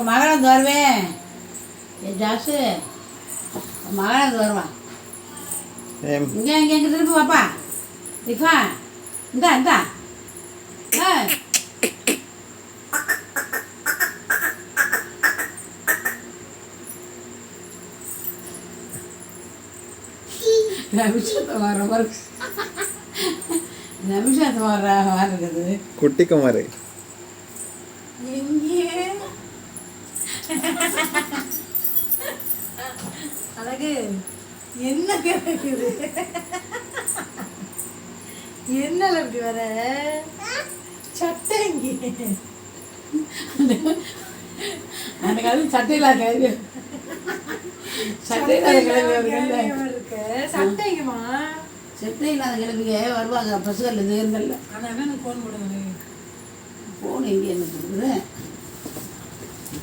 மகன் வருவேன் ஜாஸு மகன் வருவான் இங்கே இங்கே இங்கே திருப்பி பாப்பா ரிஃபா இந்தா இந்தா நிமிஷத்தை வர மாதிரி நிமிஷத்தை வர இருக்குது குட்டி குமார் எங்கே அழகு என்ன கேட்குது என்ன அப்படி வர சட்டை இங்கே அந்த காலத்து சட்டையில கிளம்பி சட்டை இல்லாத கிளம்பி சட்டைங்கம்மா சட்டை இல்லாத கிளம்பிங்க வருவாங்க பசுகள் இருந்தால ஆனால் என்ன ஃபோன் போடுங்க ஃபோன் எங்கே என்ன கொடுக்குது